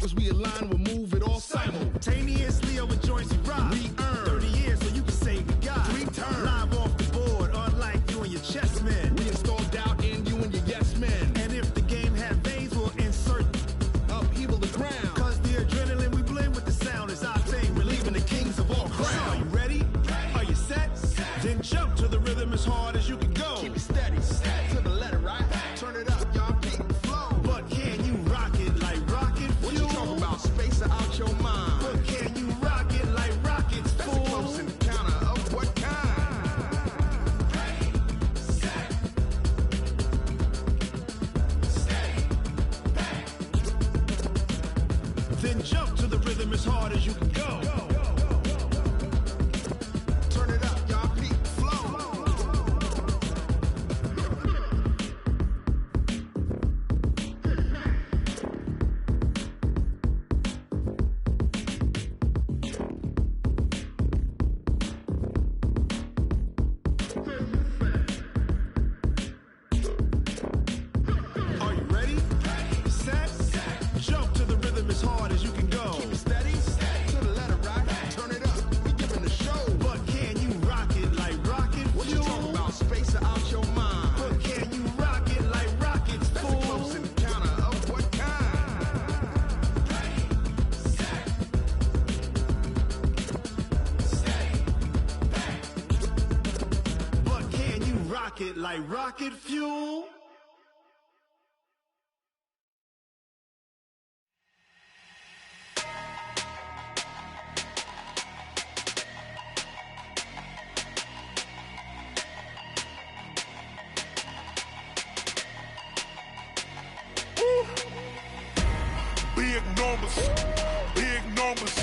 As we align, we'll move it all simultaneously over joints we rock. We earn 30 years so you can say we got 3 turns. Live off the board, unlike you and your chess men. We install doubt in you and your yes men. And if the game had veins, we'll insert upheaval the ground. Cause the adrenaline we blend with the sound is our thing. We're leaving the kings of all ground. Are you ready? Are you set? Then jump to the rhythm as hard as you can go. Keep it steady, to the letter, right? Turn it up, y'all, beat and flow. But can you rock it like rocket fuel? What you talking about? Space out your mind. But can you rock it like rockets, fool? That's a close encounter of what kind? Ready, set, stay back. Then jump to the rhythm as hard as you can go. Turn it up, y'all, beat and flow. Are you ready? Set, jump to the rhythm as hard as you can go. Keep it steady, to the letter, right? Turn it up, we giving the show. But can you rock it like rocket fuel? What you talking about? Space out your mind. But can you rock it like rockets, fool? That's a close encounter of what kind? Ready, set, stay back. But can you rock it like rocket fuel? Big numbers, big numbers.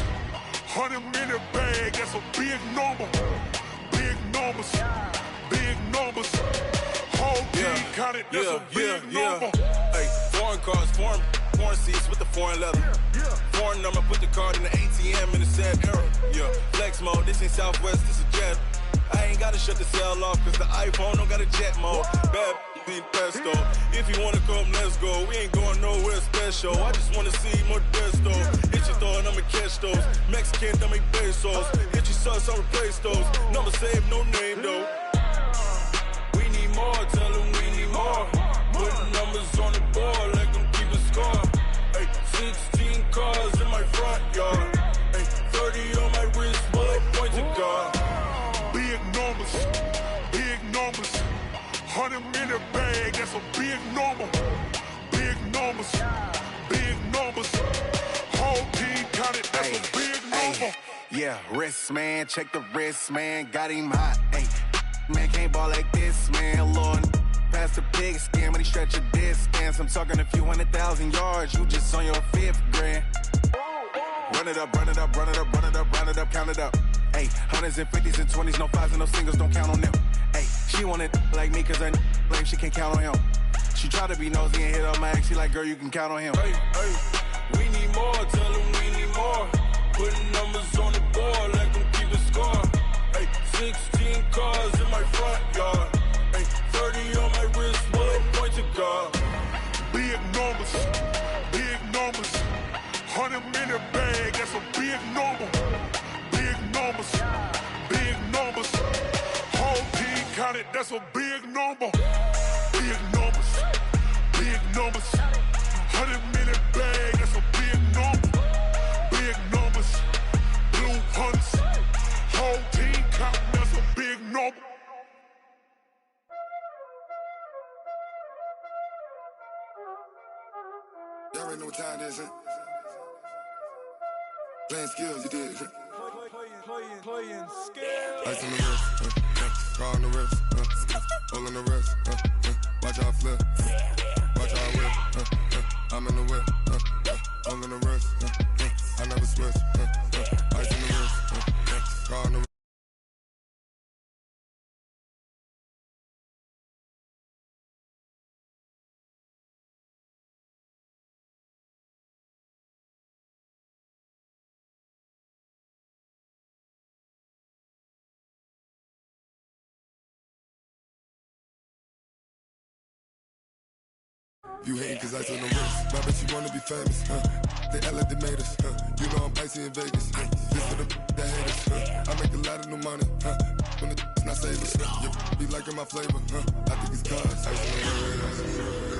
100-minute bag, that's a big number. Big numbers, big numbers. Whole team counted, that's a big number. Hey, foreign cars, foreign seats with the foreign leather. Foreign number, put the card in the ATM in the sad era. Yeah, flex mode, this ain't Southwest, this a jet. I ain't gotta shut the cell off, cause the iPhone don't got a jet mode. Bad being pesto. If you wanna come, let's go. We ain't going nowhere special. I just wanna see Modesto. Hit your thought, I'ma catch those. Mexican, I make pesos. Hit your sus, I'll replace those. Number saved, no name though. We need more, tell them we need more. Putting numbers on the board like I'm keeping score. Hey, 16 cars in my front yard. Hey, 30 on my wrist, bullet point to God. Big numbers, big numbers. 100-minute bag, that's a big number. Big numbers, big numbers. Whole team counted, that's a big number. Yeah, wrist man, check the wrist man, got him hot. Ay, man can't ball like this, man. Lord, past the pig skin, when he stretch a distance. I'm talking a few 100,000 yards, you just on your 5th grand. Run it up, run it up, run it up, run it up, run it up, count it up. Ay, 100s and 50s and 20s, no 5s and no singles, don't count on them. Ay, she want it like me, cause her blame, she can't count on him. She try to be nosy and hit on my ex, she like, girl, you can count on him. Hey, hey, we need more, tell them we need more. Putting numbers on the board like I'm keeping score. Hey, 16 cars in my front yard. Hey, 30 on my wrist, bullet point to God. Big numbers, big numbers. 100-minute bag, that's a big number. Big numbers, big numbers. Whole team counted, that's a big number. Big numbers, big numbers. 100-minute bag, that's a big number. Big numbers, blue hunts. Whole team counting, that's a big number. Y'all already know what time it is, huh? Playing skills, you did. Playing skills. Ice on the wrist, car on the wrist, hole on the wrist, watch out flip, watch out whip, I'm in the whip, hole on the wrist, I never switch, ice on the wrist, car on the wrist. You hating cause I on the wrist. My bitch, you wanna be famous, huh? They act like they made us. You know I'm icy in Vegas. This for the that hate us. I make a lot of new money. When it's not savers. You be liking my flavor. I think it's cause. Ice on the wrist.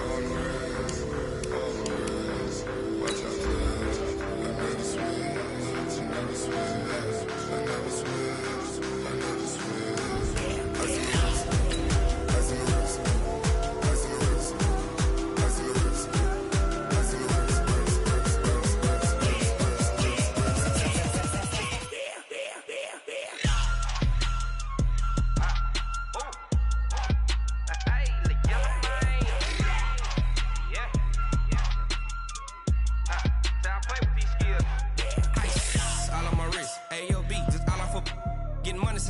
On the wrist. On the wrist. Watch out, please. I never switch. I never switch. I never switch. I never switch. Ice on the wrist. Ice on the wrist. Ice on the wrist. Ice on the wrist. Ice on the wrist.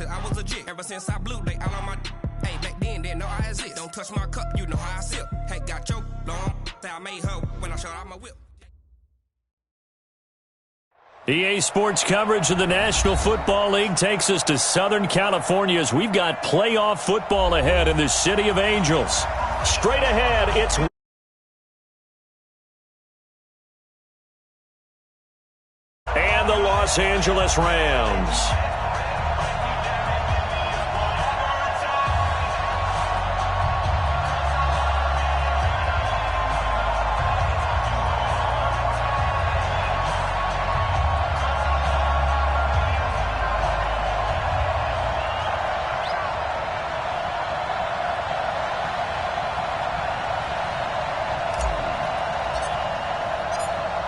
I was legit. Ever since I blew, they all on my hey, back then, didn't know I exist. Don't touch my cup, you know how I sip. Hey, got choked long. I made her when I showed out my whip. EA Sports coverage of the National Football League takes us to Southern California as we've got playoff football ahead in the City of Angels. Straight ahead, it's and the Los Angeles Rams.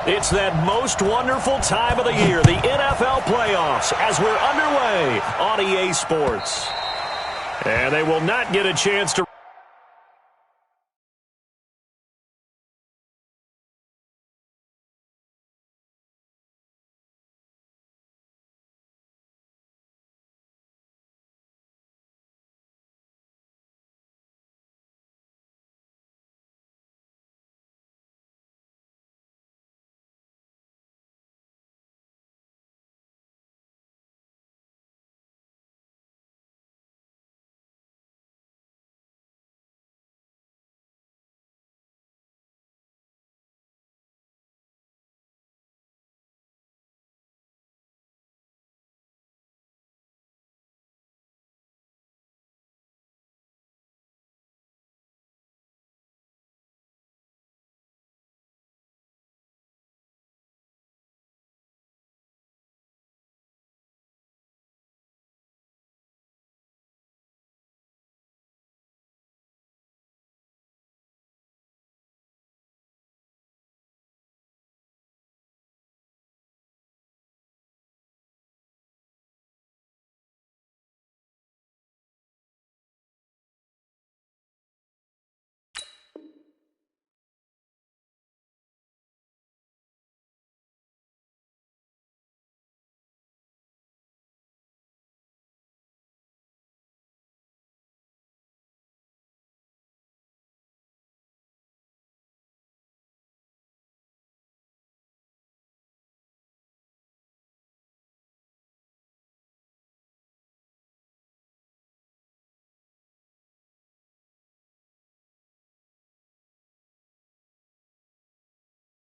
It's that most wonderful time of the year, the NFL playoffs, as we're underway on EA Sports. And they will not get a chance to...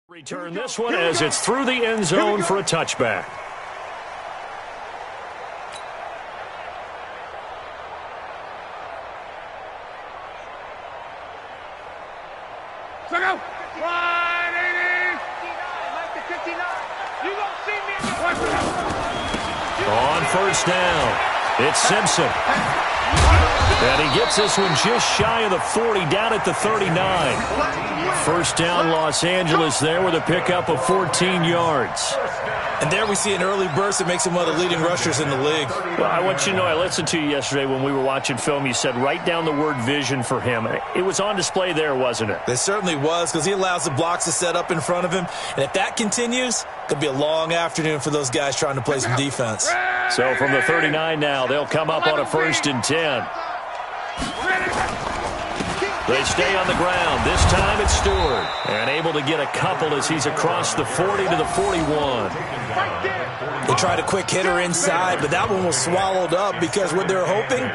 Return this one as it's through the end zone for a touchback. Go! 180! 59. You won't see me in the On first down, it's Simpson. And he gets this one just shy of the 40, down at the 39. First down, Los Angeles there with a pickup of 14 yards. And there we see an early burst that makes him one of the leading rushers in the league. Well, I want you to know, I listened to you yesterday when we were watching film. You said write down the word vision for him. It was on display there, wasn't it? It certainly was, because he allows the blocks to set up in front of him. And if that continues, it could be a long afternoon for those guys trying to play some defense. So from the 39 now, they'll come up on a 1st and 10. They stay on the ground. This time it's Stewart. And able to get a couple as he's across the 40 to the 41. They tried a quick hitter inside, but that one was swallowed up because what they're hoping,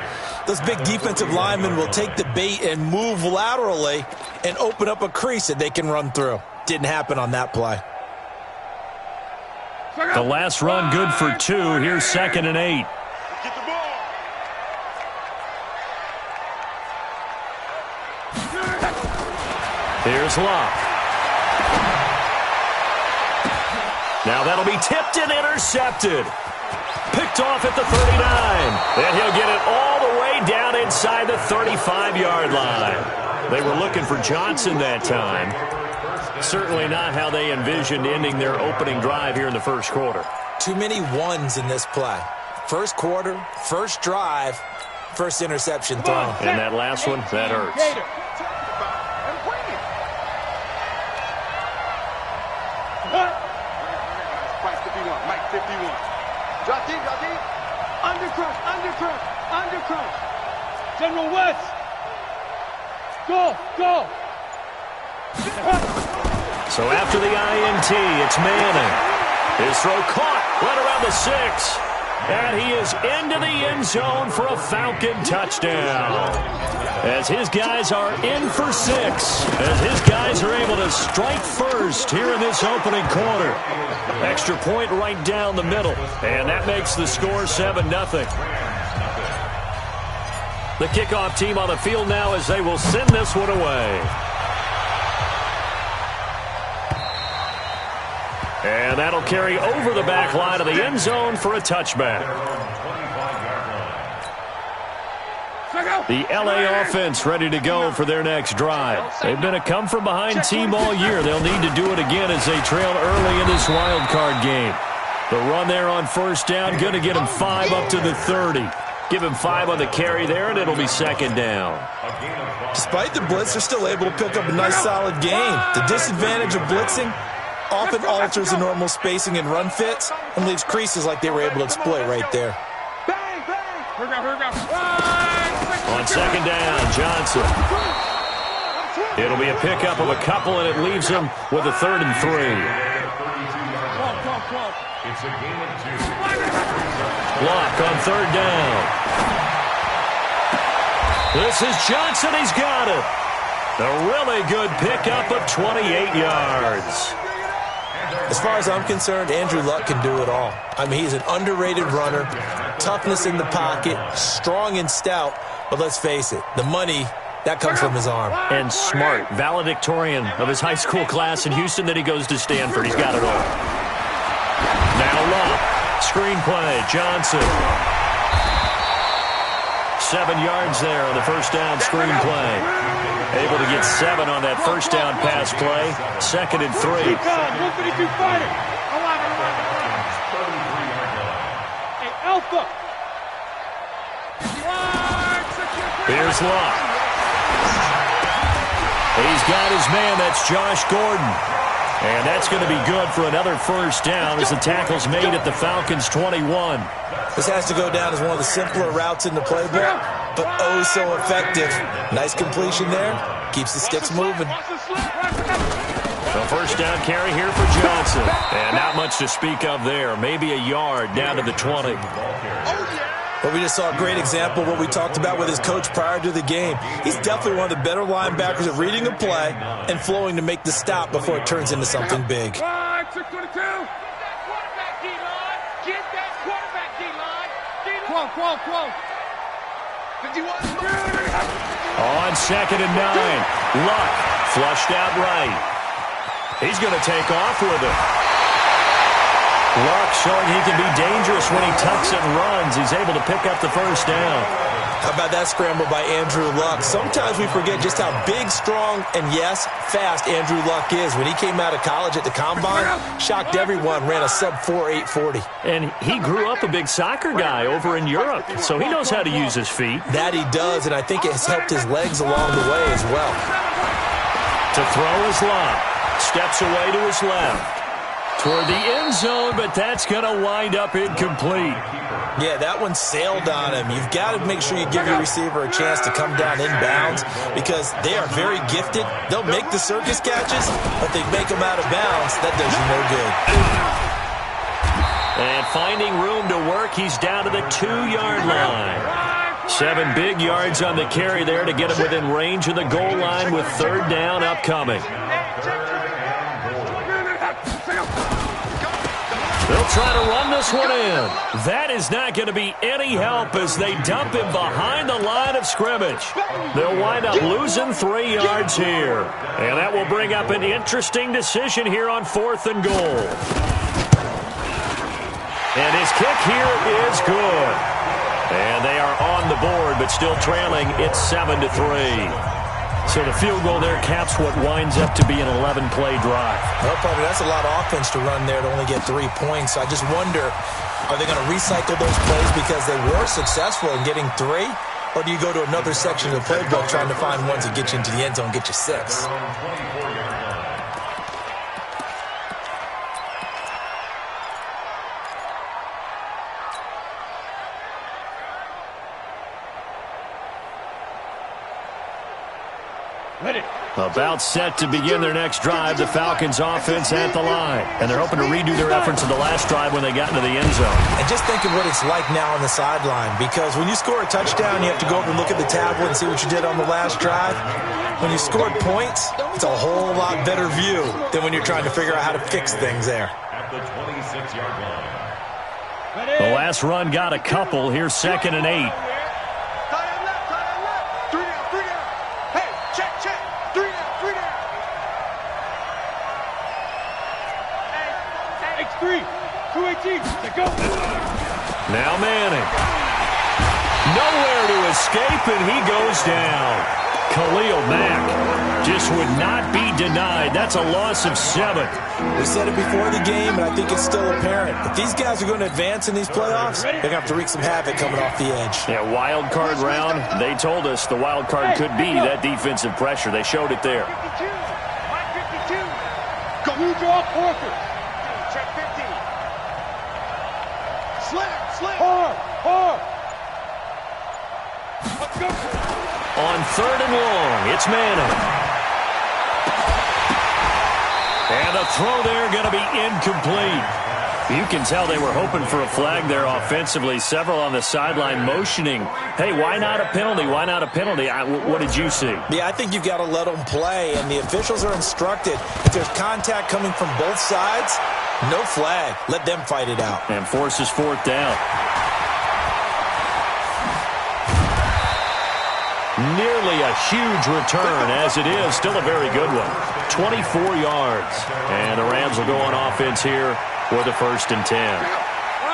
those big defensive linemen will take the bait and move laterally and open up a crease that they can run through. Didn't happen on that play. The last run good for 2. Here's 2nd and 8. Get the ball. Here's Locke. Now that'll be tipped and intercepted. Picked off at the 39. And he'll get it all the way down inside the 35-yard line. They were looking for Johnson that time. Certainly not how they envisioned ending their opening drive here in the first quarter. Too many ones in this play. First quarter, first drive, first interception thrown. And that last one, that hurts. Price 51, Mike 51. Drop deep. Undercrush. General West. Go. So after the INT, it's Manning. His throw caught right around the 6. And he is into the end zone for a Falcon touchdown. As his guys are in for 6. As his guys are able to strike first here in this opening quarter. Extra point right down the middle. And that makes the score 7-0. The kickoff team on the field now as they will send this one away. And that'll carry over the back line of the end zone for a touchback. The LA offense ready to go for their next drive. They've been a come-from-behind team all year. They'll need to do it again as they trail early in this wild card game. The run there on first down, going to get him 5 up to the 30. Give him 5 on the carry there, and it'll be 2nd down. Despite the blitz, they're still able to pick up a nice, solid gain. The disadvantage of blitzing often alters the normal spacing and run fits and leaves creases like they were able to exploit right there. On 2nd down, Johnson. It'll be a pickup of a couple, and it leaves him with a 3rd and 3. It's a game of 2. Block on 3rd down. This is Johnson. He's got it. A really good pickup of 28 yards. As far as I'm concerned, Andrew Luck can do it all. I mean, he's an underrated runner, toughness in the pocket, strong and stout, but let's face it, the money, that comes from his arm. And smart, valedictorian of his high school class in Houston, then he goes to Stanford. He's got it all. Now Luck, screenplay, Johnson. 7 yards there on the first down screenplay. Able to get 7 on that first down pass play. 2nd and 3. Here's Luck. He's got his man. That's Josh Gordon. And that's going to be good for another first down as the tackle's made at the Falcons' 21. This has to go down as one of the simpler routes in the playbook, but oh so effective. Nice completion there. Keeps the sticks moving. The first down carry here for Johnson. And not much to speak of there. Maybe a yard down to the 20. But we just saw a great example of what we talked about with his coach prior to the game. He's definitely one of the better linebackers at reading a play and flowing to make the stop before it turns into something big. On 2nd and 9, Luck flushed out right. He's going to take off with it. Luck showing he can be dangerous when he tucks and runs. He's able to pick up the first down. How about that scramble by Andrew Luck? Sometimes we forget just how big, strong, and yes, fast Andrew Luck is. When he came out of college at the Combine, shocked everyone, ran a sub-4 840. And he grew up a big soccer guy over in Europe, so he knows how to use his feet. That he does, and I think it has helped his legs along the way as well. To throw is Luck. Steps away to his left. Toward the end zone, but that's going to wind up incomplete. Yeah, that one sailed on him. You've got to make sure you give your receiver a chance to come down inbounds because they are very gifted. They'll make the circus catches, but they make them out of bounds. That does you no good. And finding room to work, he's down to the 2-yard line. 7 big yards on the carry there to get him within range of the goal line with 3rd down upcoming. They'll try to run this one in. That is not going to be any help as they dump him behind the line of scrimmage. They'll wind up losing 3 yards here. And that will bring up an interesting decision here on 4th and goal. And his kick here is good. And they are on the board, but still trailing. It's 7-3. So the field goal there caps what winds up to be an 11-play drive. Well, probably that's a lot of offense to run there to only get 3 points. I just wonder, are they going to recycle those plays because they were successful in getting 3? Or do you go to another section of the playbook trying to find ones that get you into the end zone and get you 6? About set to begin their next drive, the Falcons offense at the line. And they're hoping to redo their efforts of the last drive when they got into the end zone. And just think of what it's like now on the sideline, because when you score a touchdown, you have to go over and look at the tablet and see what you did on the last drive. When you scored points, it's a whole lot better view than when you're trying to figure out how to fix things there. At the 26-yard line. The last run got a couple. Here's 2nd and 8. Now Manning. Nowhere to escape, and he goes down. Khalil Mack just would not be denied. That's a loss of 7. We said it before the game, and I think it's still apparent. If these guys are going to advance in these playoffs, they're going to have to wreak some havoc coming off the edge. Yeah, wild card round. They told us the wild card could be that defensive pressure. They showed it there. 52. Go. You draw Porter. Check 15. Slam. Hard. Let's go. On 3rd and long, it's Manning. And the throw there going to be incomplete. You can tell they were hoping for a flag there offensively. Several on the sideline motioning, hey, why not a penalty? Why not a penalty? What did you see? Yeah, I think you've got to let them play, and the officials are instructed. If there's contact coming from both sides, no flag. Let them fight it out. And forces 4th down. Nearly a huge return, as it is. Still a very good one. 24 yards. And the Rams will go on offense here for the 1st and 10.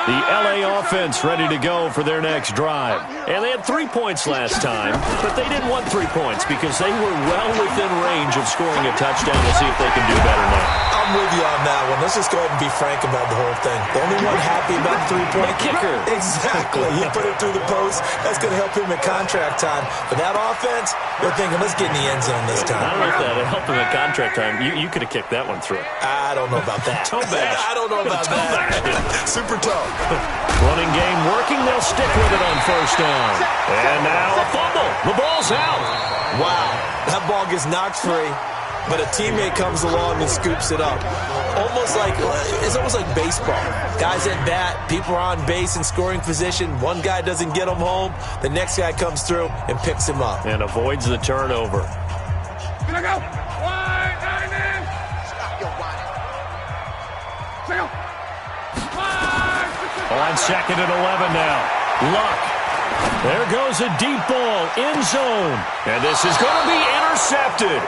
The L.A. offense ready to go for their next drive. And they had 3 points last time, but they didn't want 3 points because they were well within range of scoring a touchdown. We'll see if they can do better now. I'm with you on that one. Let's just go ahead and be frank about the whole thing. The only one happy about the 3-point kicker. Exactly. He put it through the post. That's going to help him in contract time. But that offense, they're thinking, let's get in the end zone this time. I don't know if that helped him in contract time. You could have kicked that one through. I don't know about that. Toe bash. I don't know about that. Super toe. Running game working. They'll stick with it on 1st down. And now a fumble. The ball's out. Wow. That ball gets knocked free, but a teammate comes along and scoops it up. It's almost like baseball. Guys at bat, people are on base in scoring position. One guy doesn't get him home. The next guy comes through and picks him up. And avoids the turnover. Gonna go. Wide, 9 in. Stop your whining. Go. On 2nd and 11 now. Luck. There goes a deep ball. End zone. And this is going to be intercepted.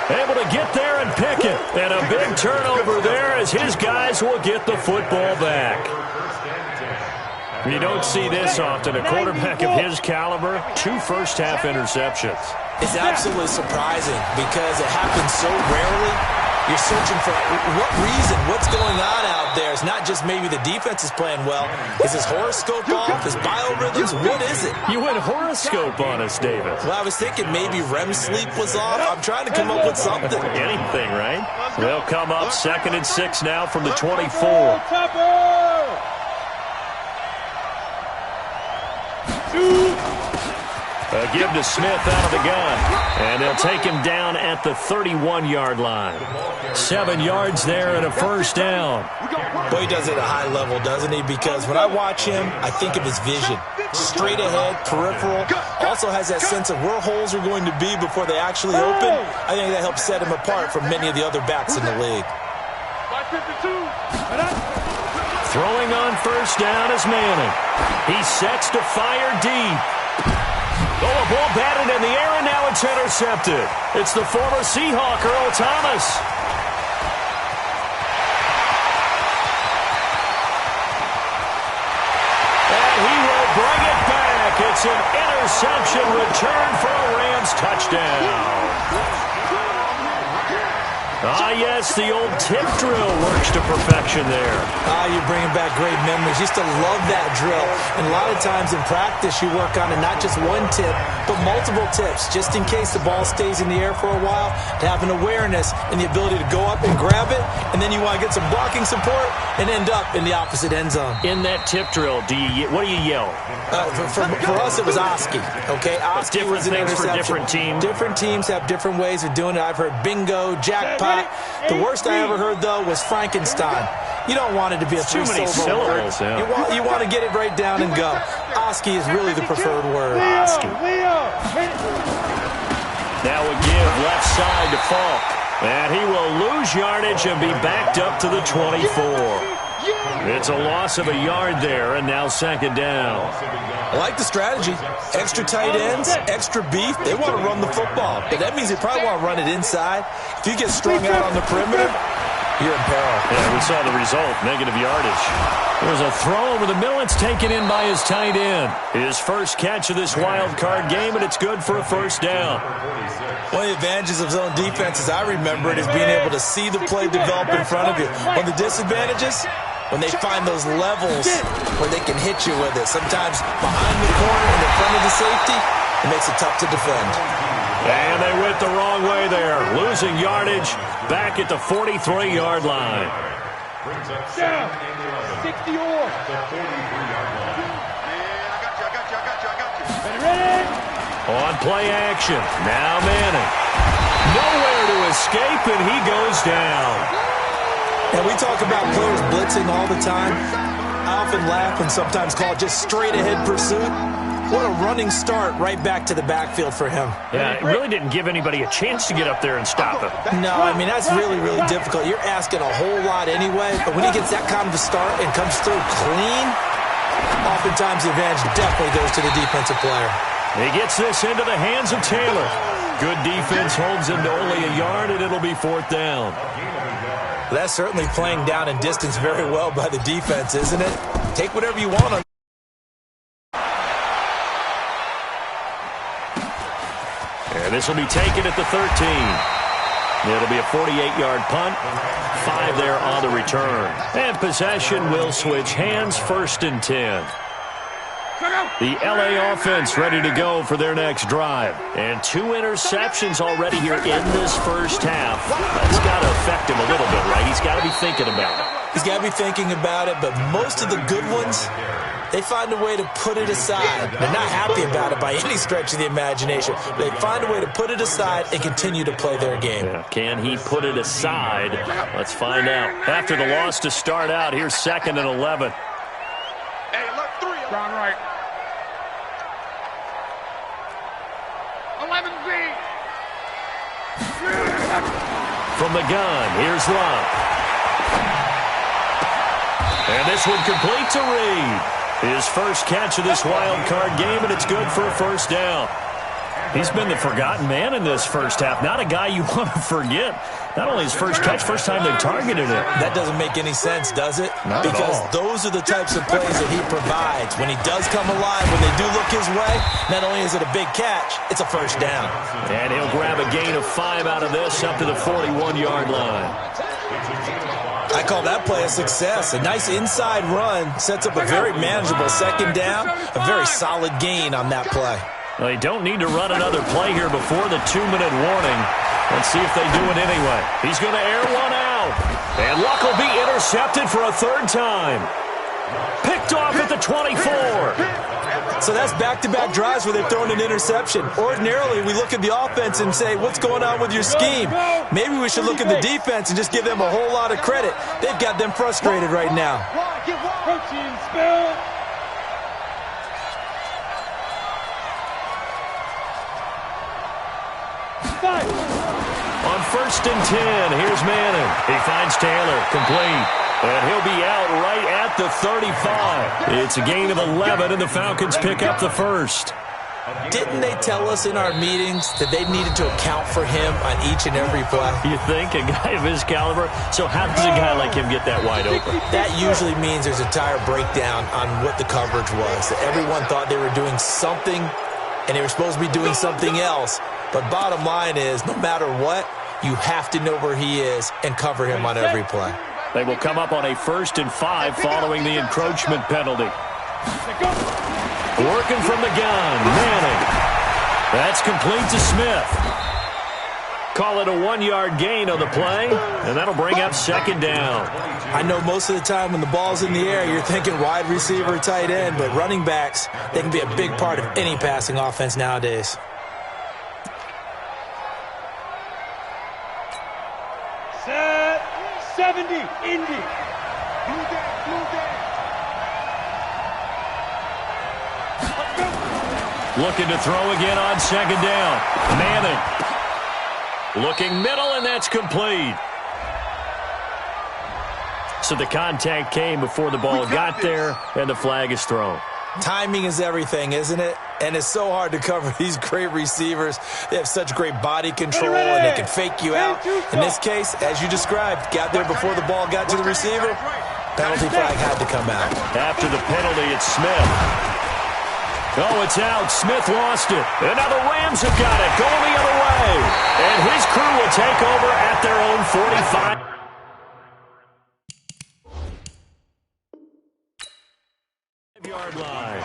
Able to get there and pick it. And a big turnover there as his guys will get the football back. You don't see this often. A quarterback of his caliber, 2 first-half interceptions. It's absolutely surprising because it happens so rarely. You're searching for what reason, what's going on out there. It's not just maybe the defense is playing well. Is his horoscope off? His biorhythms? What is it? You went horoscope on us, David. Well, I was thinking maybe REM sleep was off. I'm trying to come up with something. Anything, right? They'll come up 2nd and 6 now from the 24. A give to Smith out of the gun. And they'll take him down at the 31-yard line. 7 yards there and a 1st down. Boy, he does it at a high level, doesn't he? Because when I watch him, I think of his vision. Straight ahead, peripheral. Also has that sense of where holes are going to be before they actually open. I think that helps set him apart from many of the other backs in the league. 552. Throwing on first down is Manning. He sets to fire deep. Oh, a ball batted in the air, and now it's intercepted. It's the former Seahawk, Earl Thomas. And he will bring it back. It's an interception return for a Rams touchdown. Ah, yes, the old tip drill works to perfection there. You're bringing back great memories. Used to love that drill. And a lot of times in practice, you work on it not just one tip, but multiple tips, just in case the ball stays in the air for a while, to have an awareness and the ability to go up and grab it, and then you want to get some blocking support and end up in the opposite end zone. In that tip drill, what do you yell? For us, it was Oski. Okay, Oski was an interception. For different teams. Different teams have different ways of doing it. I've heard bingo, jackpot. The worst I ever heard, though, was Frankenstein. You don't want it to be a three-syllable word. Yeah. You want to get it right down and go. Oski is really the preferred word. Oski. Now a give left side to Falk. And he will lose yardage and be backed up to the 24. It's a loss of a yard there, and now second down. I like the strategy. Extra tight ends, extra beef. They want to run the football, but that means they probably want to run it inside. If you get strung out on the perimeter, you're in peril. Yeah, we saw the result, negative yardage. There's a throw over the middle. It's taken in by his tight end. His first catch of this wild card game, and it's good for a first down. One of the advantages of zone defenses, I remember it, is being able to see the play develop in front of you. One of the disadvantages, when they find those levels where they can hit you with it. Sometimes behind the corner and in front of the safety, it makes it tough to defend. And they went the wrong way there. Losing yardage back at the 43-yard line. Down. 60 or. Ready? On play action. Now Manning. Nowhere to escape, and he goes down. And we talk about players blitzing all the time. I often laugh and sometimes call it just straight-ahead pursuit. What a running start right back to the backfield for him. Yeah, it really didn't give anybody a chance to get up there and stop him. No, I mean, that's really, really difficult. You're asking a whole lot anyway, but when he gets that kind of a start and comes through clean, oftentimes the advantage definitely goes to the defensive player. He gets this into the hands of Taylor. Good defense holds him to only a yard, and it'll be fourth down. That's certainly playing down in distance very well by the defense, isn't it? Take whatever you want on. And this will be taken at the 13. It'll be a 48-yard punt. 5 there on the return. And possession will switch hands, first and 10. The LA offense ready to go for their next drive. And 2 interceptions already here in this first half. That's got to affect him a little bit, right? He's got to be thinking about it. He's got to be thinking about it, but most of the good ones, they find a way to put it aside. They're not happy about it by any stretch of the imagination. They find a way to put it aside and continue to play their game. Yeah, can he put it aside? Let's find out. After the loss to start out, here's 2nd and 11. Hey, look, 3. Down right. 11Z. From the gun, here's Love. And this one complete to Reed. His first catch of this wild card game, and it's good for a first down. He's been the forgotten man in this first half. Not a guy you want to forget. Not only his first catch, first time they've targeted it. That doesn't make any sense, does it? Not because at all. Those are the types of plays that he provides. When he does come alive, when they do look his way, not only is it a big catch, it's a first down. And he'll grab a gain of 5 out of this up to the 41-yard line. I call that play a success. A nice inside run sets up a very manageable second down. A very solid gain on that play. Well, they don't need to run another play here before the 2-minute warning. Let's see if they do it anyway. He's going to air one out. And Luck will be intercepted for a 3rd time. Picked off at the 24. So that's back-to-back drives where they've thrown an interception. Ordinarily, we look at the offense and say, what's going on with your scheme? Maybe we should look at the defense and just give them a whole lot of credit. They've got them frustrated right now. Protein spill. On 1st and 10, here's Manning. He finds Taylor, complete. And he'll be out right at at the 35. It's a gain of 11, and the Falcons pick up the first. Didn't they tell us in our meetings that they needed to account for him on each and every play? You think? A guy of his caliber? So how does a guy like him get that wide open? That usually means there's a tire breakdown on what the coverage was. That everyone thought they were doing something, and they were supposed to be doing something else. But bottom line is, no matter what, you have to know where he is and cover him on every play. They will come up on a 1st and 5 following the encroachment penalty. Working from the gun, Manning. That's complete to Smith. Call it a 1-yard gain on the play, and that'll bring up 2nd down. I know most of the time when the ball's in the air, you're thinking wide receiver, tight end, but running backs, they can be a big part of any passing offense nowadays. Set 70, Indy. Blue day, blue day. Looking to throw again on 2nd down. Manning. Looking middle, and that's complete. So the contact came before the ball got there, and the flag is thrown. Timing is everything, isn't it? And it's so hard to cover these great receivers. They have such great body control, and they can fake you out. In this case, as you described, got there before the ball got to the receiver. Penalty flag had to come out. After the penalty, it's Smith. Oh, it's out. Smith lost it. And now the Rams have got it. Going the other way. And his crew will take over at their own 45. Yard line.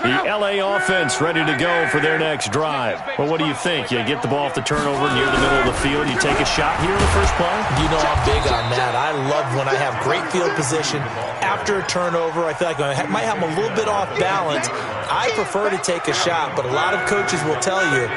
The LA offense ready to go for their next drive. Well, what do you think? You get the ball off the turnover near the middle of the field. You take a shot here in the first play? You know I'm big on that. I love when I have great field position. After a turnover, I feel like I might have them a little bit off balance. I prefer to take a shot, but a lot of coaches will tell you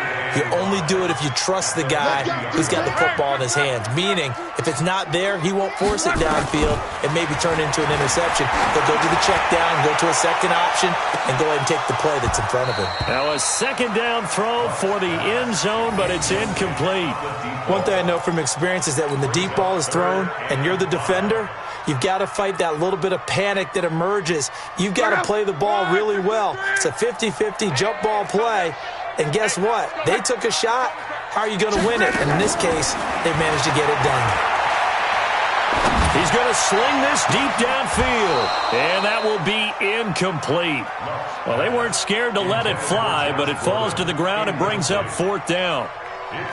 only do it if you trust the guy who's got the football in his hands. Meaning, if it's not there, he won't force it downfield and maybe turn it into an interception. He'll go to the check down, go to a second option, and go ahead and take the play that's in front of him. Now a 2nd down throw for the end zone, but it's incomplete. One thing I know from experience is that when the deep ball is thrown and you're the defender, you've got to fight that little bit of panic that emerges. You've got to play the ball really well. It's a 50-50 jump ball play. And guess what? They took a shot. How are you going to win it? And in this case, they managed to get it done. He's going to sling this deep downfield. And that will be incomplete. Well, they weren't scared to let it fly, but it falls to the ground and brings up 4th down.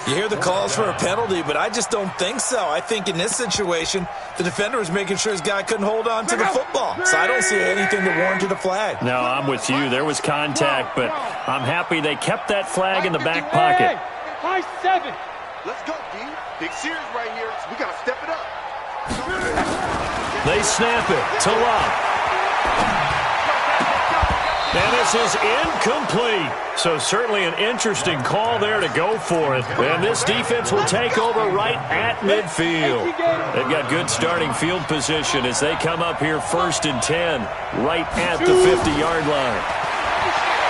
You hear the calls for a penalty, but I just don't think so. I think in this situation, the defender was making sure his guy couldn't hold on to the football. So I don't see anything that warranted a flag. No, I'm with you. There was contact, but I'm happy they kept that flag in the back pocket. High 7. Let's go, D. Big series right here. So we got to step it up. They snap it to Love. And this is incomplete. So certainly an interesting call there to go for it. And this defense will take over right at midfield. They've got good starting field position as they come up here 1st and 10, right at the 50-yard line.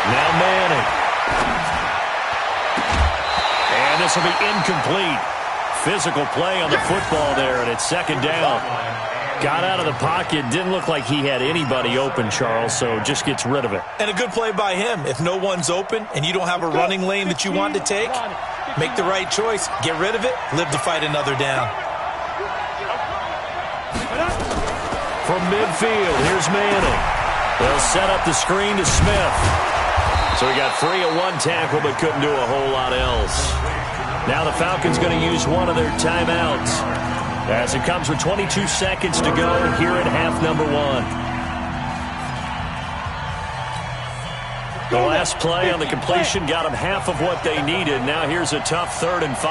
Now Manning. And this will be incomplete. Physical play on the football there, and it's 2nd down. Got out of the pocket. Didn't look like he had anybody open, Charles, so just gets rid of it. And a good play by him. If no one's open and you don't have a running lane that you want to take, make the right choice. Get rid of it. Live to fight another down. From midfield, here's Manning. They'll set up the screen to Smith. So he got free of one tackle but couldn't do a whole lot else. Now the Falcons going to use one of their timeouts as it comes with 22 seconds to go here at half number 1. The last play on the completion got them half of what they needed. Now here's a tough 3rd and 5.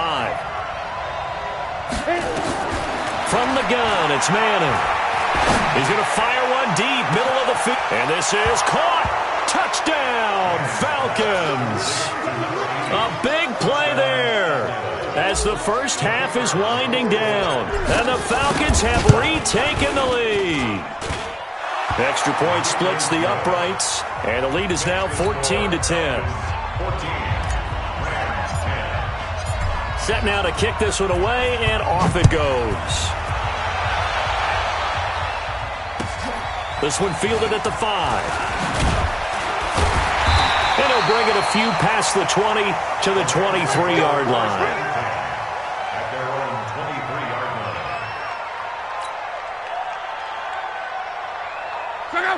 From the gun, it's Manning. He's going to fire one deep, middle of the field. And this is caught. Touchdown, Falcons. A big play there as the first half is winding down. And the Falcons have retaken the lead. Extra point splits the uprights, and the lead is now 14-10. Set now to kick this one away, and off it goes. This one fielded at the 5. And he'll bring it a few past the 20 to the 23-yard line. At their own 23-yard line.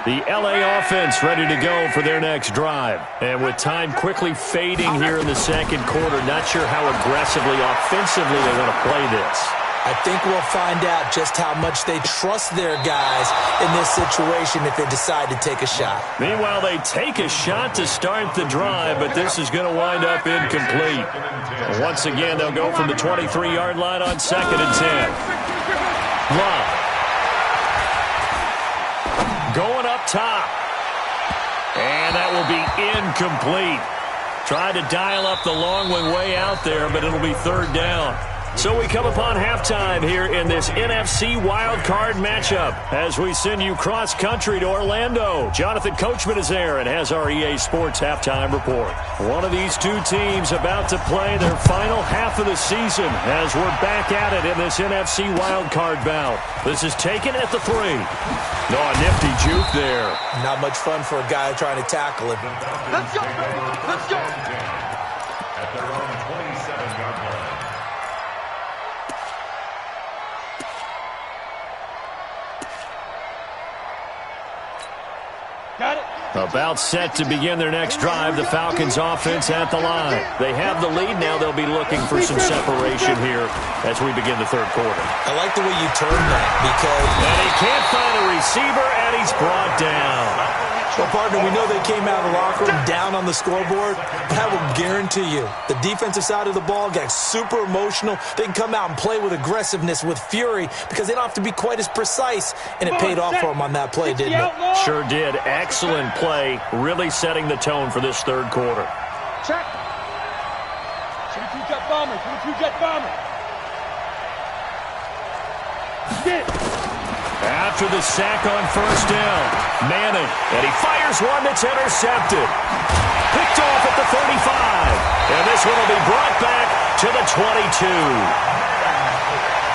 The LA offense ready to go for their next drive. And with time quickly fading here in the second quarter, not sure how aggressively, offensively they want to play this. I think we'll find out just how much they trust their guys in this situation if they decide to take a shot. Meanwhile, they take a shot to start the drive, but this is going to wind up incomplete. And once again, they'll go from the 23-yard line on 2nd and 10. Love. Going up top. And that will be incomplete. Tried to dial up the long one way out there, but it'll be 3rd down. So we come upon halftime here in this NFC wildcard matchup as we send you cross-country to Orlando. Jonathan Coachman is there and has our EA Sports halftime report. One of these two teams about to play their final half of the season as we're back at it in this NFC wildcard bout. This is taken at the 3. No, a nifty juke there. Not much fun for a guy trying to tackle him. Let's go! Let's go! At their own 27-yard line. About set to begin their next drive, the Falcons offense at the line. They have the lead now. They'll be looking for some separation here as we begin the third quarter. I like the way you turned that because... And he can't find a receiver, and he's brought down. Well, partner, we know they came out of the locker room down on the scoreboard, but I will guarantee you the defensive side of the ball got super emotional. They can come out and play with aggressiveness, with fury, because they don't have to be quite as precise, and it paid off for them on that play, didn't it? Sure did. Excellent play, really setting the tone for this third quarter. Check. 2-2 jet bomber. 2-2 jet bomber. Get. After the sack on 1st down, Manning, and he fires one that's intercepted. Picked off at the 35, and this one will be brought back to the 22.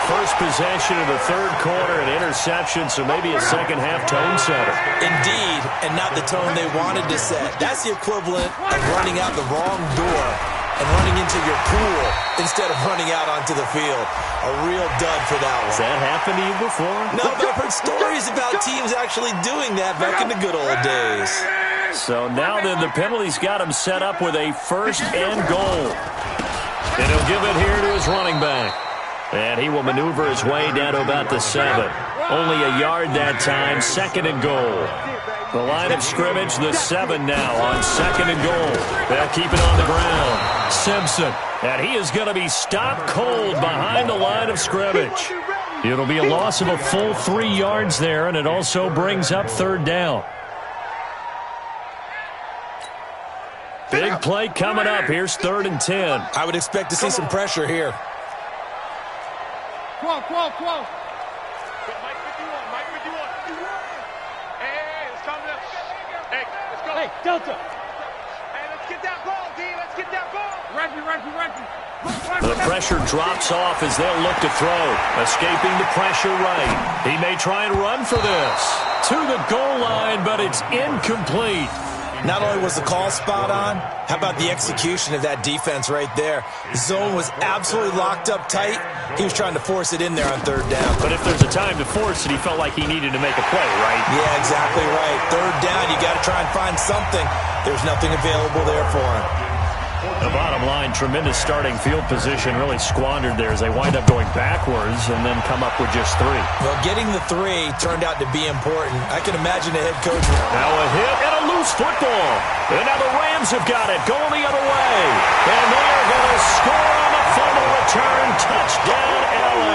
First possession of the third quarter, an interception, so maybe a second-half tone setter. Indeed, and not the tone they wanted to set. That's the equivalent of running out the wrong door and running into your pool instead of running out onto the field. A real dud for that one. Has that happened to you before? No, but I've heard stories about teams actually doing that back in the good old days. So now then, the penalty's got him set up with a 1st and goal. And he'll give it here to his running back. And he will maneuver his way down to about the 7. Only a yard that time, 2nd and goal. The line of scrimmage, the 7 now on 2nd and goal. They'll keep it on the ground. Simpson, and he is going to be stopped cold behind the line of scrimmage. It'll be a loss of a full 3 yards there, and it also brings up 3rd down. Big play coming up. Here's 3rd and 10. I would expect to see some pressure here. Close. Mike 51, Mike 51. Hey, let's calm down. Hey, let's go. Hey, Delta. Hey, let's get that ball, D. Let's get that ball. Run. The pressure drops off as they'll look to throw. Escaping the pressure right. He may try and run for this. To the goal line, but it's incomplete. Not only was the call spot on, how about the execution of that defense right there? The zone was absolutely locked up tight. He was trying to force it in there on 3rd down. But if there's a time to force it, he felt like he needed to make a play, right? Yeah, exactly right. 3rd down, you got to try and find something. There's nothing available there for him. The bottom line, tremendous starting field position, really squandered there as they wind up going backwards and then come up with just 3. Well, getting the 3 turned out to be important. I can imagine the head coach. Now a hit and a loose football. And now the Rams have got it, going the other way. And they are going to score on the fumble return. Touchdown, LA.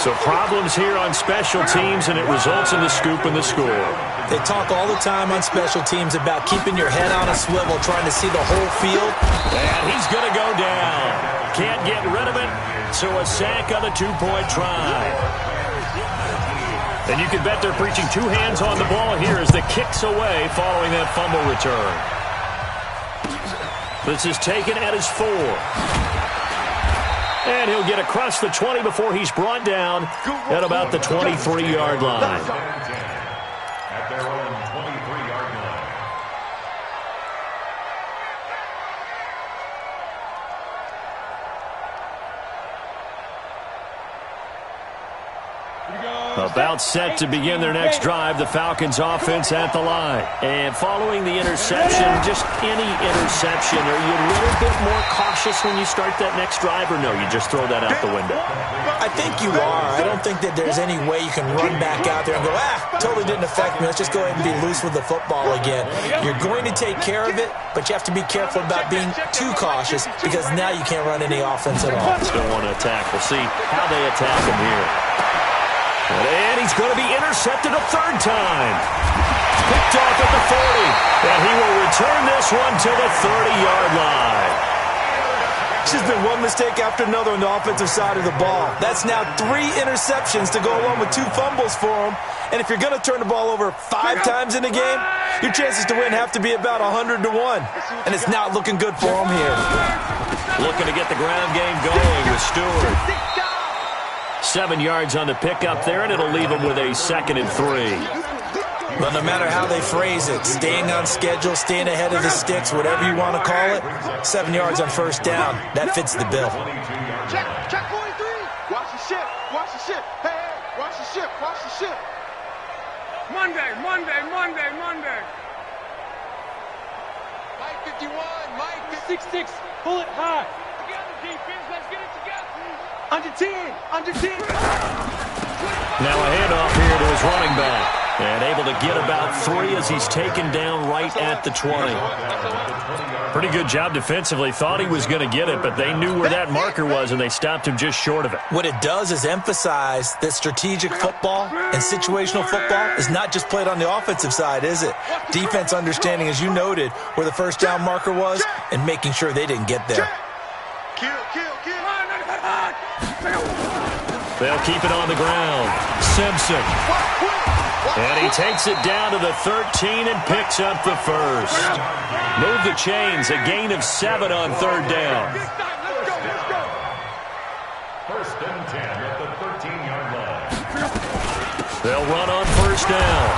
So problems here on special teams, and it results in the scoop and the score. They talk all the time on special teams about keeping your head on a swivel, trying to see the whole field. And he's going to go down. Can't get rid of it, so a sack on the 2-point try. And you can bet they're preaching 2 hands on the ball here as the kick's away following that fumble return. This is taken at his 4. And he'll get across the 20 before he's brought down at about the 23-yard line. At their own 23-yard line. About set to begin their next drive, the Falcons offense at the line. And following the interception, just any interception, are you a little bit more cautious when you start that next drive, or no, you just throw that out the window? I think you are. I don't think that there's any way you can run back out there and go, totally didn't affect me. Let's just go ahead and be loose with the football again. You're going to take care of it, but you have to be careful about being too cautious because now you can't run any offense at all. Still want to attack. We'll see how they attack him here. And he's going to be intercepted a third time. Picked off at the 40. And he will return this one to the 30-yard line. It's just been one mistake after another on the offensive side of the ball. That's now 3 interceptions to go along with 2 fumbles for him. And if you're going to turn the ball over 5 times in a game, your chances to win have to be about 100 to 1. And it's not looking good for him here. Looking to get the ground game going with Stewart. 7 yards on the pickup there, and it'll leave him with a 2nd and 3. But no matter how they phrase it, staying on schedule, staying ahead of the sticks, whatever you want to call it, 7 yards on first down, that fits the bill. Check 43. Watch the ship. Watch the ship. Hey, watch the ship. Watch the ship. Monday. Mike 51. Mike 6-6. Pull it high. Together, defense. Let's get it together. Under 10. Now a handoff here to his running back. And able to get about 3 as he's taken down right at the 20. Pretty good job defensively. Thought he was going to get it, but they knew where that marker was, and they stopped him just short of it. What it does is emphasize that strategic football and situational football is not just played on the offensive side, is it? Defense understanding, as you noted, where the first down marker was and making sure they didn't get there. Kill. They'll keep it on the ground. Simpson. And he takes it down to the 13 and picks up the first. Move the chains. A gain of 7 on third down. First and 10 at the 13-yard line. They'll run on first down.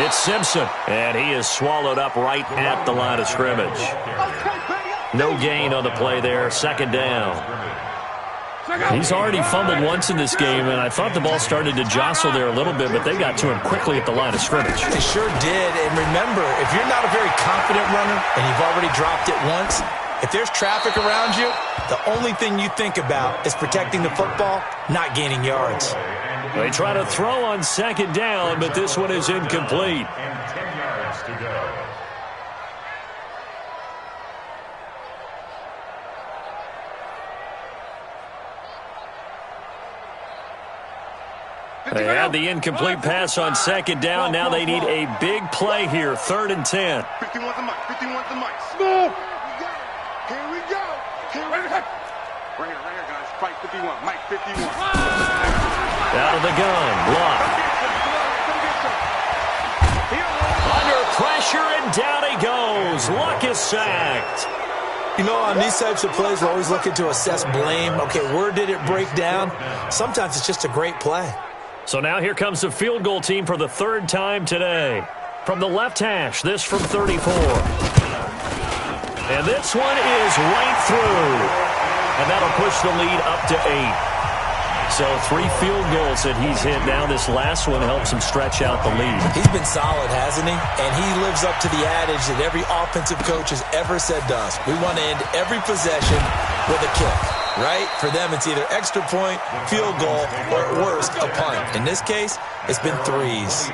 It's Simpson. And he is swallowed up right at the line of scrimmage. No gain on the play there. Second down. He's already fumbled once in this game, and I thought the ball started to jostle there a little bit, but they got to him quickly at the line of scrimmage. They sure did, and remember, if you're not a very confident runner and you've already dropped it once, if there's traffic around you, the only thing you think about is protecting the football, not gaining yards. They try to throw on second down, but this one is incomplete. And 10 yards to go. They had the incomplete pass on second down. Now they need a big play here. 3rd and 10. 51's the mic. 51's the mic. Smooth. Here we go. Right here, guys. Fight 51. Mike 51. Out of the gun. Block. Under pressure, and down he goes. Luck is sacked. You know, on these types of plays, we're always looking to assess blame. Okay, where did it break down? Sometimes it's just a great play. So now here comes the field goal team for the 3rd time today. From the left hash, this from 34. And this one is right through. And that'll push the lead up to 8. So 3 field goals that he's hit now. This last one helps him stretch out the lead. He's been solid, hasn't he? And he lives up to the adage that every offensive coach has ever said to us. We want to end every possession with a kick, right? For them, it's either extra point, field goal, or at worst, a punt. In this case, it's been 3s.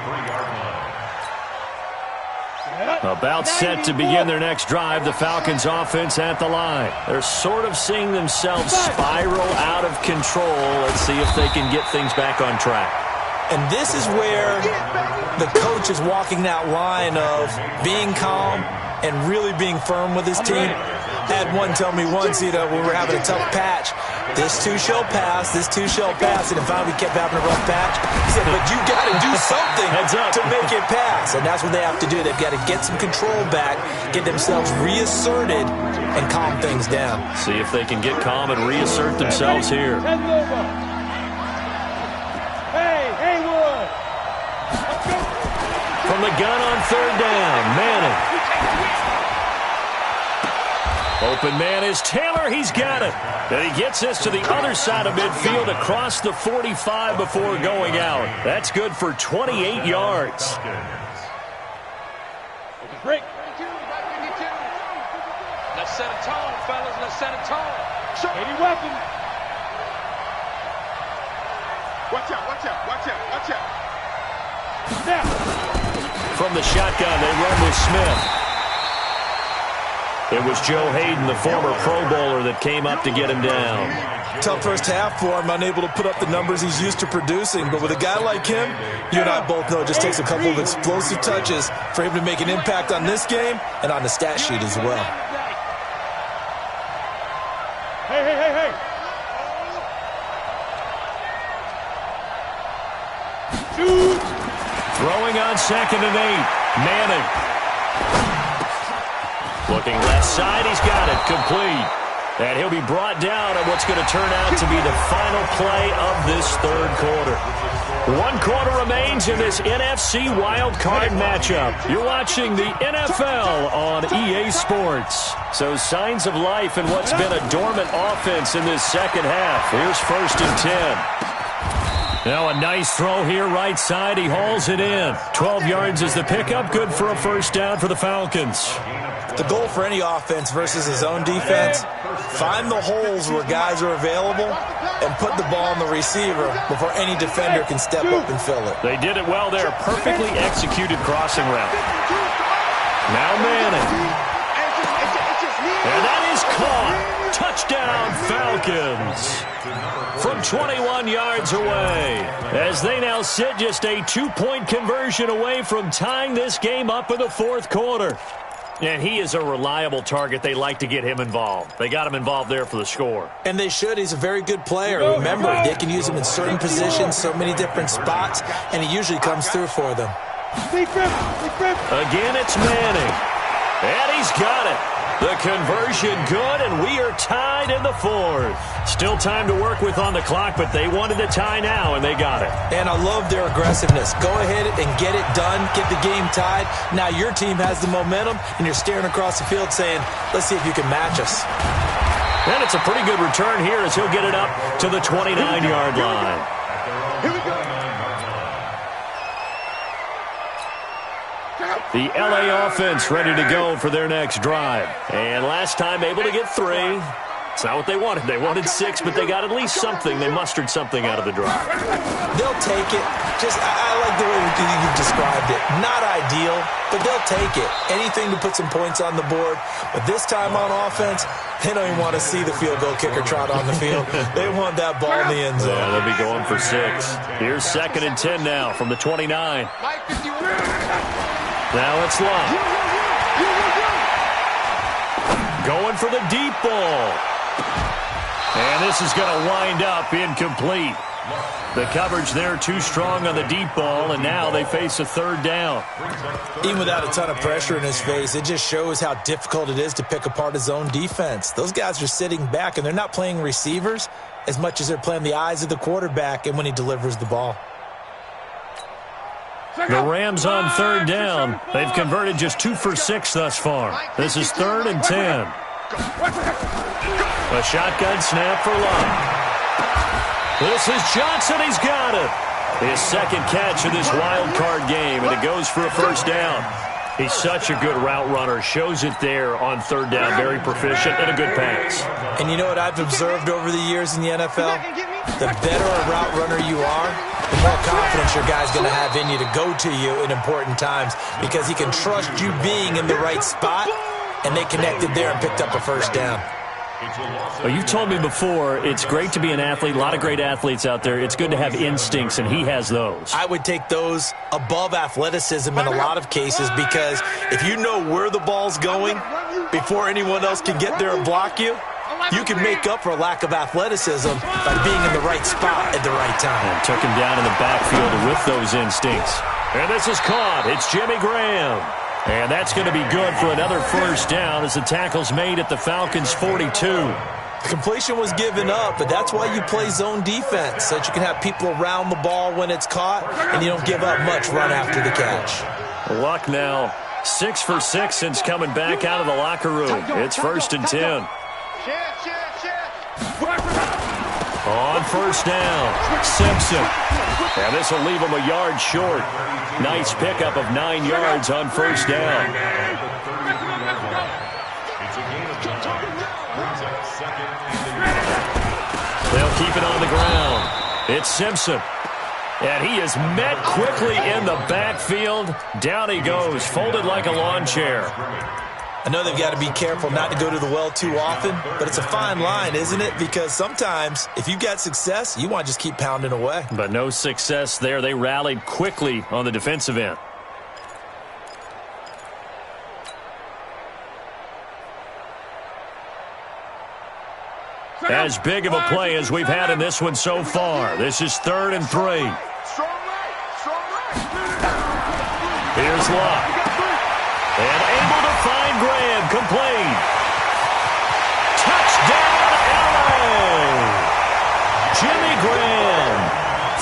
About set to begin their next drive, the Falcons offense at the line. They're sort of seeing themselves spiral out of control. Let's see if they can get things back on track. And this is where the coach is walking that line of being calm and really being firm with his team. Had one tell me once, when we were having a tough patch, This too shall pass. This too shall pass. And if finally kept having a rough patch, he said, but you got to do something to make it pass. And that's what they have to do. They've got to get some control back, get themselves reasserted, and calm things down. See if they can get calm and reassert themselves here. From the gun on third down, Manning. Open man is Taylor. He's got it. And he gets this to the other side of midfield across the 45 before going out. That's good for 28 yards. Break. Let's set a tone, fellas. Let's set a tone. Any weapon. Watch out, watch out, watch out, watch out. Now. From the shotgun, they run with Smith. It was Joe Hayden, the former Pro Bowler, that came up to get him down. Tough first half for him, unable to put up the numbers he's used to producing. But with a guy like him, you and I both know it just takes a couple of explosive touches for him to make an impact on this game and on the stat sheet as well. Hey, hey, hey, hey. Shoot. Throwing on 2nd and 8. Manning. Looking left side, he's got it, complete. And he'll be brought down on what's going to turn out to be the final play of this third quarter. 1 quarter remains in this NFC Wild Card matchup. You're watching the NFL on EA Sports. So signs of life in what's been a dormant offense in this second half. Here's 1st and 10. Now a nice throw here, right side. He hauls it in. 12 yards is the pickup. Good for a first down for the Falcons. The goal for any offense versus his own defense, find the holes where guys are available and put the ball on the receiver before any defender can step up and fill it. They did it well there. Perfectly executed crossing route. Now Manning. And that is caught. Touchdown, Falcons. From 21 yards away. As they now sit just a 2-point conversion away from tying this game up in the fourth quarter. And he is a reliable target. They like to get him involved. They got him involved there for the score. And they should. He's a very good player. Remember, they can use him in certain positions, so many different spots, and he usually comes through for them. Again, it's Manning. And he's got it. The conversion good, and we are tied in the fourth. Still time to work with on the clock, but they wanted to tie now, and they got it. And I love their aggressiveness. Go ahead and get it done, get the game tied. Now your team has the momentum, and you're staring across the field saying, let's see if you can match us. And it's a pretty good return here as he'll get it up to the 29-yard line. Here we go. The LA offense ready to go for their next drive. And last time able to get 3. It's not what they wanted. They wanted 6, but they got at least something. They mustered something out of the drive. They'll take it. I like the way you described it. Not ideal, but they'll take it. Anything to put some points on the board. But this time on offense, they don't even want to see the field goal kicker trot on the field. They want that ball in the end zone. Yeah, they'll be going for 6. Here's 2nd and 10 now from the 29. Now it's Love. Going for the deep ball. And this is going to wind up incomplete. The coverage there too strong on the deep ball, and now they face a 3rd down. Even without a ton of pressure in his face, it just shows how difficult it is to pick apart his own defense. Those guys are sitting back, and they're not playing receivers as much as they're playing the eyes of the quarterback and when he delivers the ball. The Rams on 3rd down. They've converted just 2 for 6 thus far. This is 3rd and 10. A shotgun snap for Love. This is Johnson. He's got it. His 2nd catch of this wild card game, and it goes for a first down. He's such a good route runner. Shows it there on 3rd down. Very proficient and a good pass. And you know what I've observed over the years in the NFL? The better a route runner you are, the more confidence your guy's going to have in you to go to you in important times because he can trust you being in the right spot, and they connected there and picked up a first down. Well, you told me before it's great to be an athlete. A lot of great athletes out there. It's good to have instincts, and he has those. I would take those above athleticism in a lot of cases because if you know where the ball's going before anyone else can get there and block you, You can make up for a lack of athleticism by being in the right spot at the right time. And took him down in the backfield with those instincts. And this is caught. It's Jimmy Graham. And that's going to be good for another first down as the tackle's made at the Falcons' 42. The completion was given up, but that's why you play zone defense, so that you can have people around the ball when it's caught, and you don't give up much run after the catch. Luck now, 6 for 6 since coming back out of the locker room. It's 1st and 10. On first down, Simpson. And this will leave him a yard short. Nice pickup of 9 yards on first down. They'll keep it on the ground. It's Simpson. And he is met quickly in the backfield. Down he goes, folded like a lawn chair. I know they've got to be careful not to go to the well too often, but it's a fine line, isn't it? Because sometimes, if you've got success, you want to just keep pounding away. But no success there. They rallied quickly on the defensive end. As big of a play as we've had in this one so far. This is 3rd and 3. Here's Locke. And able to find Graham, complete. Touchdown, LA! Jimmy Graham,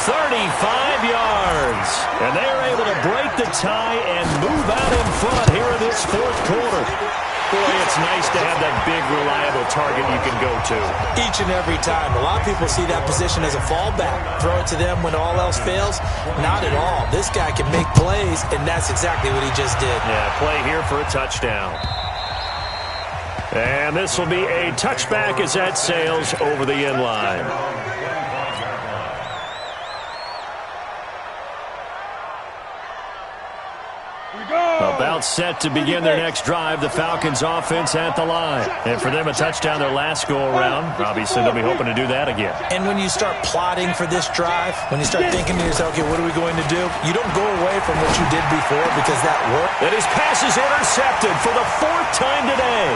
35 yards. And they are able to break the tie and move out in front here in this 4th quarter. Boy, it's nice to have that big, reliable target you can go to. Each and every time. A lot of people see that position as a fallback. Throw it to them when all else fails. Not at all. This guy can make plays, and that's exactly what he just did. Yeah, play here for a touchdown. And this will be a touchback as that sails over the end line. About set to begin their next drive, the Falcons offense at the line. And for them, a touchdown their last go-around. Obviously, they'll be hoping to do that again. And when you start plotting for this drive, when you start thinking to yourself, okay, what are we going to do? You don't go away from what you did before because that worked. And his pass is intercepted for the 4th time today.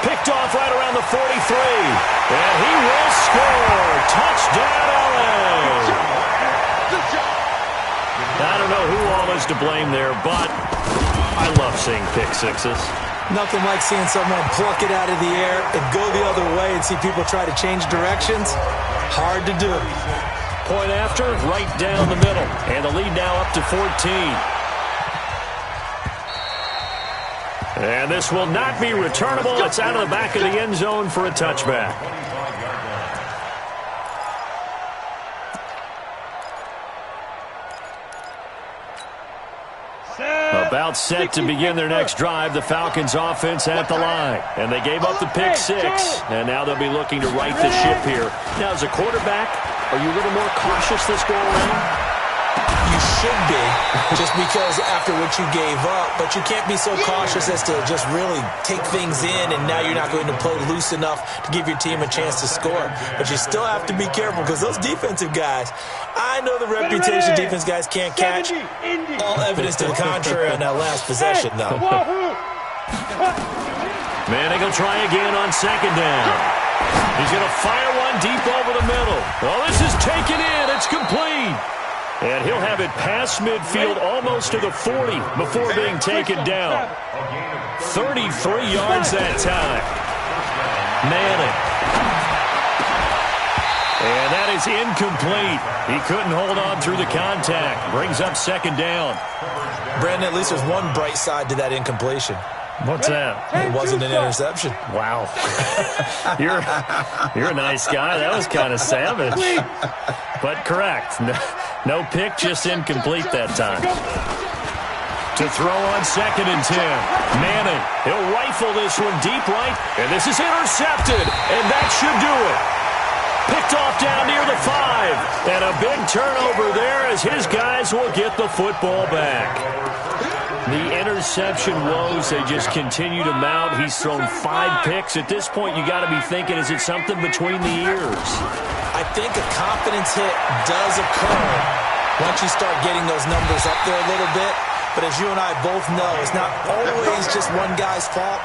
Picked off right around the 43. And he will score. Touchdown, LA. I don't know who all is to blame there, but I love seeing pick sixes. Nothing like seeing someone pluck it out of the air and go the other way and see people try to change directions. Hard to do. Point after, right down the middle. And the lead now up to 14. And this will not be returnable. It's out of the back of the end zone for a touchback. About set to begin their next drive, the Falcons offense at the line. And they gave up the pick 6, and now they'll be looking to right the ship here. Now, as a quarterback, are you a little more cautious this go-around? You should be, just because after what you gave up, but you can't be so cautious as to just really take things in, and now you're not going to play loose enough to give your team a chance to score. But you still have to be careful because those defensive guys, I know the reputation defense guys can't catch. All evidence to the contrary on that last possession, though. Manning will try again on 2nd down. He's going to fire one deep over the middle. Oh, this is taken in. It's complete. And he'll have it past midfield almost to the 40 before being taken down. 33 yards that time. Manning. And that is incomplete. He couldn't hold on through the contact. Brings up 2nd down. Brandon, at least there's one bright side to that incompletion. What's that? It wasn't an interception. Wow. You're a nice guy. That was kind of savage. But correct. No pick, just incomplete that time. To throw on 2nd and 10. Manning. He'll rifle this one deep right. And this is intercepted. And that should do it. Picked off down near the 5. And a big turnover there as his guys will get the football back. The interception woes, they just continue to mount. He's thrown 5 picks. At this point, you got to be thinking, is it something between the ears? I think a confidence hit does occur once you start getting those numbers up there a little bit. But as you and I both know, it's not always just one guy's fault.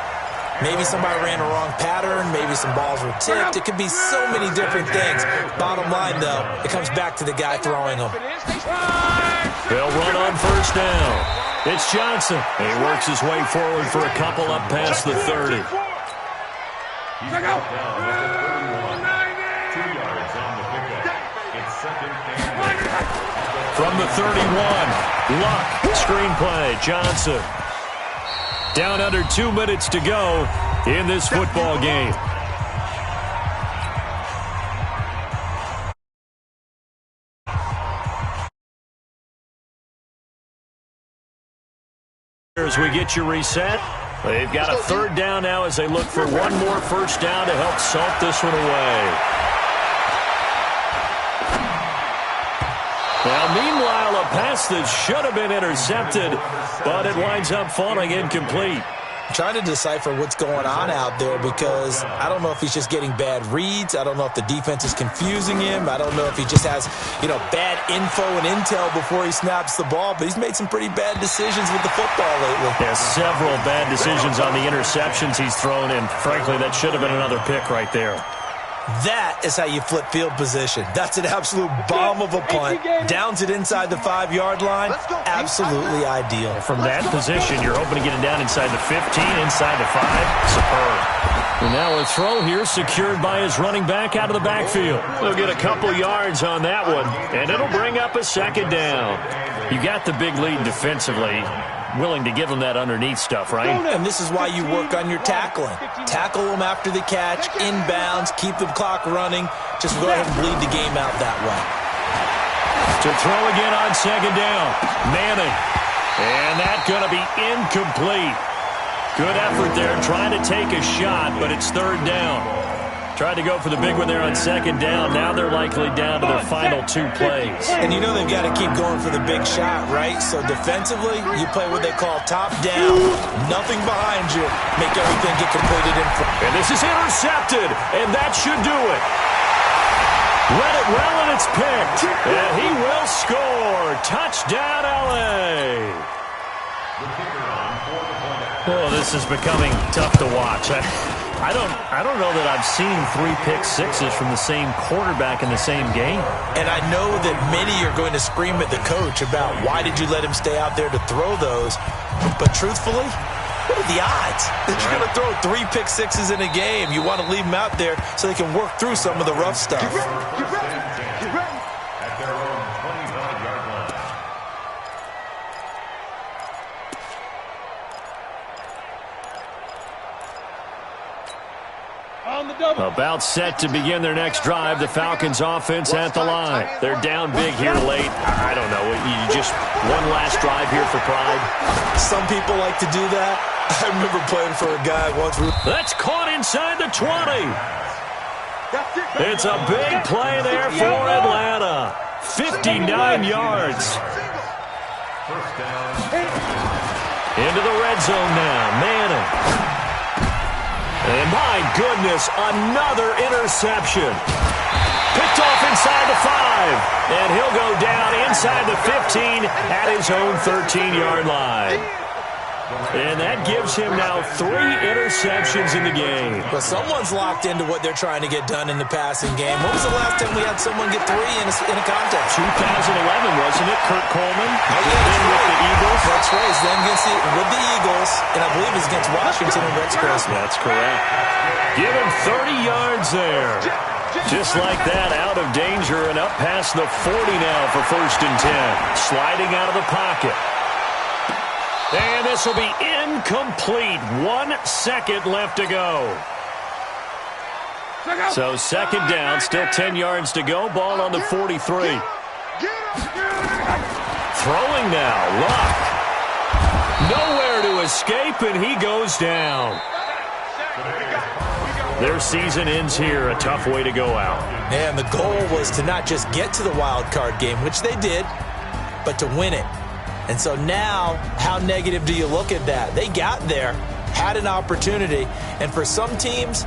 Maybe somebody ran a wrong pattern. Maybe some balls were tipped. It could be so many different things. Bottom line, though, it comes back to the guy throwing them. They'll run on first down. It's Johnson. He works his way forward for a couple up past the 30. From the 31, Luck, screenplay, Johnson. Down under 2 minutes to go in this football game. As we get you reset, they've got a third down now as they look for one more first down to help salt this one away. Now, meanwhile, a pass that should have been intercepted, but it winds up falling incomplete. I'm trying to decipher what's going on out there because I don't know if he's just getting bad reads. I don't know if the defense is confusing him. I don't know if he just has, bad info and intel before he snaps the ball. But he's made some pretty bad decisions with the football lately. Yeah, several bad decisions on the interceptions he's thrown, and frankly, that should have been another pick right there. That is how you flip field position. That's an absolute bomb of a punt. Downs it inside the 5-yard line. Absolutely ideal. From that position, you're hoping to get it down inside the 15, inside the 5. Superb. And now a throw here secured by his running back out of the backfield. They'll get a couple yards on that one, and it'll bring up a second down. You got the big lead defensively. Willing to give them that underneath stuff, right? And this is why you work on your tackling. Tackle them after the catch, inbounds, keep the clock running. Just go ahead and bleed the game out that way. To throw again on second down. Manning. And that's going to be incomplete. Good effort there trying to take a shot, but it's third down. Tried to go for the big one there on second down. Now they're likely down to their final 2 plays. And they've got to keep going for the big shot, right? So defensively, you play what they call top down. Nothing behind you. Make everything get completed in front. And this is intercepted, and that should do it. Read it well, and it's picked. And he will score. Touchdown, L.A. Oh, this is becoming tough to watch. I don't know that I've seen 3 pick sixes from the same quarterback in the same game. And I know that many are going to scream at the coach about why did you let him stay out there to throw those. But truthfully, what are the odds that you're going to throw 3 pick sixes in a game? You want to leave them out there so they can work through some of the rough stuff. Get ready. At their own 25-yard line. About set to begin their next drive. The Falcons offense at the line. They're down big here late. I don't know. You just one last drive here for pride. Some people like to do that. I remember playing for a guy once. That's caught inside the 20. It's a big play there for Atlanta. 59 yards. Into the red zone now. Manning. And my goodness, another interception. Picked off inside the 5. And he'll go down inside the 15 at his own 13-yard line. And that gives him now 3 interceptions in the game. Well, someone's locked into what they're trying to get done in the passing game. When was the last time we had someone get 3 in a contest? 2011, wasn't it? Kurt Coleman. Oh, yeah, then with the Eagles. That's right. He's then with the Eagles, and I believe it's against Washington and Rex Grossman. That's correct. Give him 30 yards there. Just like that, out of danger and up past the 40 now for 1st and 10. Sliding out of the pocket. And this will be incomplete. 1 second left to go. So second down, still 10 yards to go. Ball on the 43. Throwing now, Luck. Nowhere to escape, and he goes down. Their season ends here. A tough way to go out. And the goal was to not just get to the wild card game, which they did, but to win it. And so now, how negative do you look at that? They got there, had an opportunity, and for some teams,